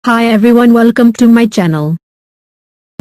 Hi everyone, welcome to my channel.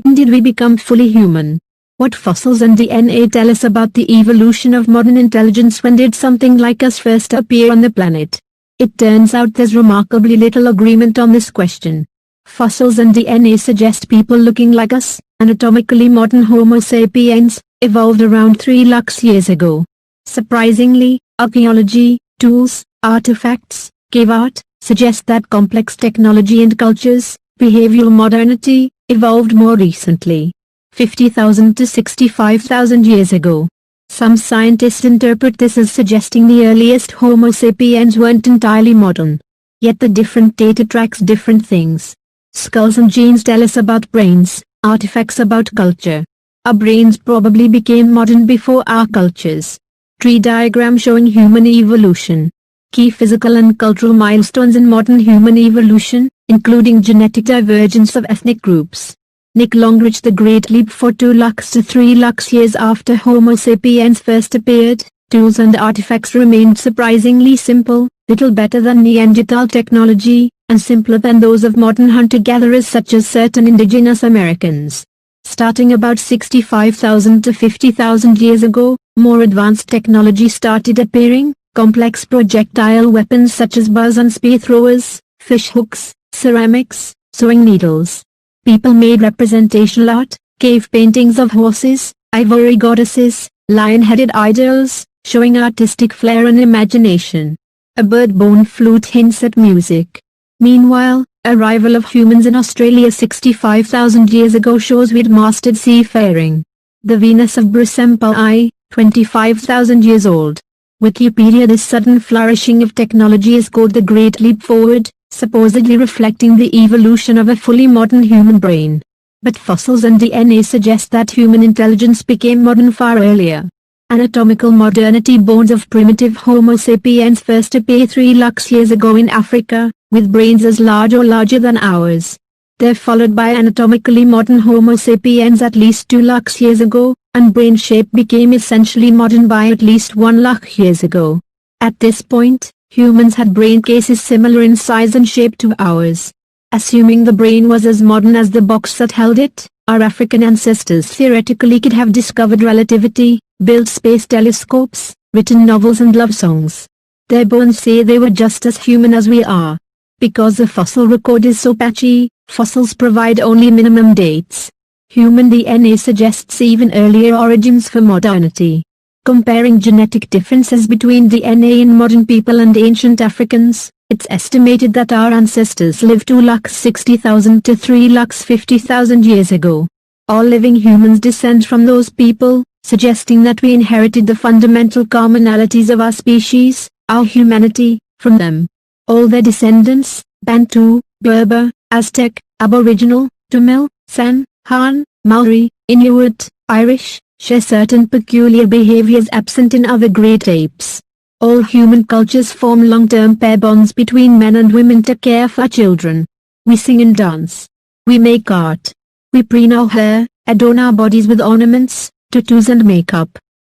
When did we become fully human? What fossils and DNA tell us about the evolution of modern intelligence? When did something like us first appear on the planet? It turns out there's remarkably little agreement on this question. Fossils and DNA suggest people looking like us, anatomically modern Homo sapiens, evolved around 3 lakhs years ago. Surprisingly, archaeology, tools, artifacts, cave art, suggest that complex technology and cultures, behavioral modernity, evolved more recently. 50,000 to 65,000 years ago. Some scientists interpret this as suggesting the earliest Homo sapiens weren't entirely modern. Yet the different data tracks different things. Skulls and genes tell us about brains, artifacts about culture. Our brains probably became modern before our cultures. Tree diagram showing human evolution. Key physical and cultural milestones in modern human evolution, including genetic divergence of ethnic groups. Nick Longridge, the Great Leap for 2 lakhs to 3 lakhs years after Homo sapiens first appeared, tools and artifacts remained surprisingly simple, little better than Neanderthal technology, and simpler than those of modern hunter-gatherers such as certain indigenous Americans. Starting about 65,000 to 50,000 years ago, more advanced technology started appearing. Complex projectile weapons such as bows and spear throwers, fish hooks, ceramics, sewing needles. People made representational art, cave paintings of horses, ivory goddesses, lion-headed idols, showing artistic flair and imagination. A bird-bone flute hints at music. Meanwhile, arrival of humans in Australia 65,000 years ago shows we'd mastered seafaring. The Venus of Brisempel 25,000 years old. Wikipedia. This sudden flourishing of technology is called the Great Leap Forward, supposedly reflecting the evolution of a fully modern human brain. But fossils and DNA suggest that human intelligence became modern far earlier. Anatomical modernity. Bones of primitive Homo sapiens first appear 3 lakhs years ago in Africa, with brains as large or larger than ours. They're followed by anatomically modern Homo sapiens at least 2 lakhs years ago, and brain shape became essentially modern by at least 1 lakh years ago. At this point, humans had brain cases similar in size and shape to ours. Assuming the brain was as modern as the box that held it, our African ancestors theoretically could have discovered relativity, built space telescopes, written novels and love songs. Their bones say they were just as human as we are. Because the fossil record is so patchy, fossils provide only minimum dates. Human DNA suggests even earlier origins for modernity. Comparing genetic differences between DNA in modern people and ancient Africans, it's estimated that our ancestors lived 2 lakhs 60,000 to 3 lakhs 50,000 years ago. All living humans descend from those people, suggesting that we inherited the fundamental commonalities of our species, our humanity, from them. All their descendants, Bantu, Berber, Aztec, Aboriginal, Tamil, San, Han, Maori, Inuit, Irish, share certain peculiar behaviors absent in other great apes. All human cultures form long-term pair bonds between men and women to care for children. We sing and dance. We make art. We preen our hair, adorn our bodies with ornaments, tattoos and makeup.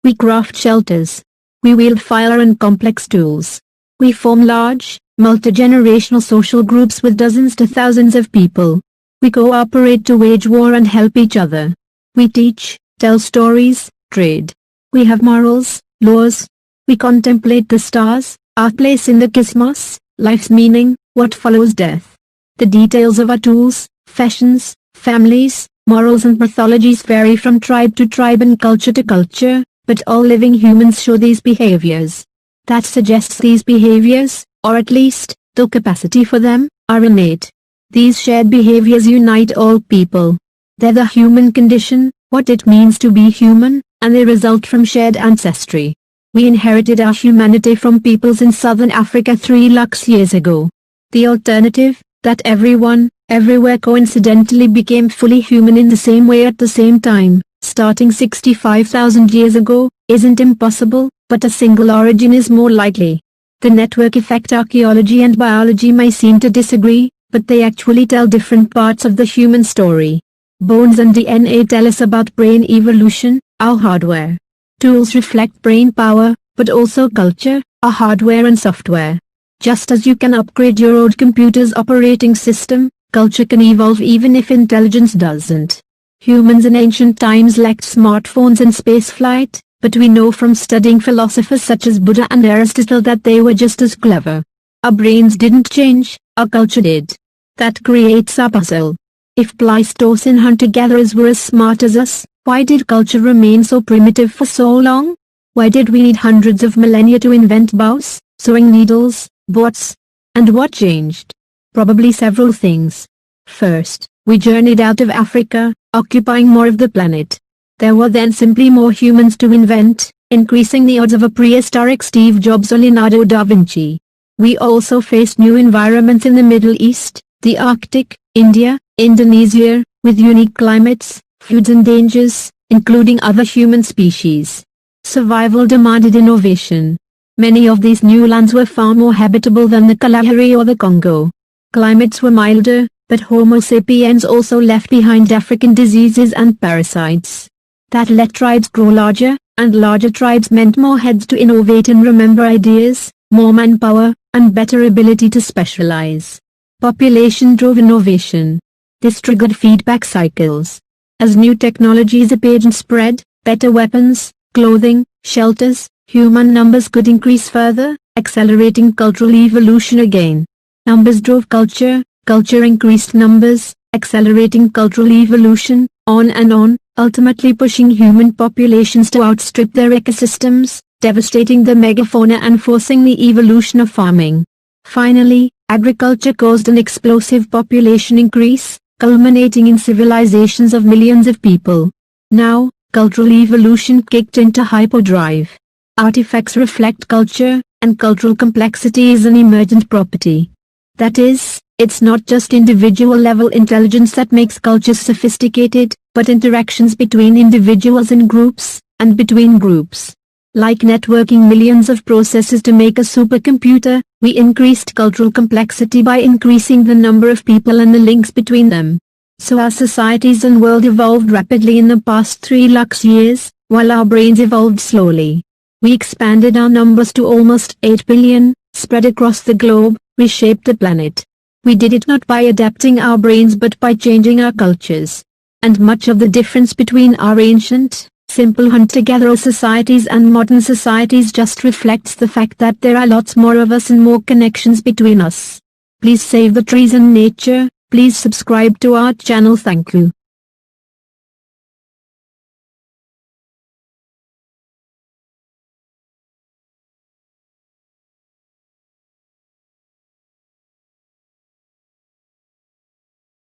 We craft shelters. We wield fire and complex tools. We form large, multi-generational social groups with dozens to thousands of people. We cooperate to wage war and help each other. We teach, tell stories, trade. We have morals, laws. We contemplate the stars, our place in the cosmos, life's meaning, what follows death. The details of our tools, fashions, families, morals and pathologies vary from tribe to tribe and culture to culture, but all living humans show these behaviors. That suggests these behaviors, or at least, the capacity for them, are innate. These shared behaviors unite all people. They're the human condition, what it means to be human, and they result from shared ancestry. We inherited our humanity from peoples in southern Africa 3 lakhs years ago. The alternative, that everyone, everywhere coincidentally became fully human in the same way at the same time, starting 65,000 years ago, isn't impossible, but a single origin is more likely. The network effect. Archaeology and biology may seem to disagree, but they actually tell different parts of the human story. Bones and DNA tell us about brain evolution, our hardware. Tools reflect brain power, but also culture, our hardware and software. Just as you can upgrade your old computer's operating system, culture can evolve even if intelligence doesn't. Humans in ancient times lacked smartphones and spaceflight, but we know from studying philosophers such as Buddha and Aristotle that they were just as clever. Our brains didn't change, our culture did. That creates our puzzle. If Pleistocene hunter-gatherers were as smart as us, why did culture remain so primitive for so long? Why did we need hundreds of millennia to invent bows, sewing needles, boats? And what changed? Probably several things. First, we journeyed out of Africa, occupying more of the planet. There were then simply more humans to invent, increasing the odds of a prehistoric Steve Jobs or Leonardo da Vinci. We also faced new environments in the Middle East, the Arctic, India, Indonesia, with unique climates, foods and dangers, including other human species. Survival demanded innovation. Many of these new lands were far more habitable than the Kalahari or the Congo. Climates were milder, but Homo sapiens also left behind African diseases and parasites. That let tribes grow larger, and larger tribes meant more heads to innovate and remember ideas, more manpower, and better ability to specialize. Population drove innovation. This triggered feedback cycles. As new technologies appeared and spread, better weapons, clothing, shelters, human numbers could increase further, accelerating cultural evolution again. Numbers drove culture, culture increased numbers, accelerating cultural evolution, on, ultimately pushing human populations to outstrip their ecosystems, devastating the megafauna and forcing the evolution of farming. Finally, agriculture caused an explosive population increase, culminating in civilizations of millions of people. Now, cultural evolution kicked into hyperdrive. Artifacts reflect culture, and cultural complexity is an emergent property. That is, it's not just individual-level intelligence that makes culture sophisticated, but interactions between individuals and groups, and between groups. Like networking millions of processes to make a supercomputer, we increased cultural complexity by increasing the number of people and the links between them. So our societies and world evolved rapidly in the past 3 lakhs years, while our brains evolved slowly. We expanded our numbers to almost 8 billion, spread across the globe, reshaped the planet. We did it not by adapting our brains but by changing our cultures. And much of the difference between our ancient, simple hunter-gatherer societies and modern societies just reflects the fact that there are lots more of us and more connections between us. Please save the trees and nature, please subscribe to our channel. Thank you.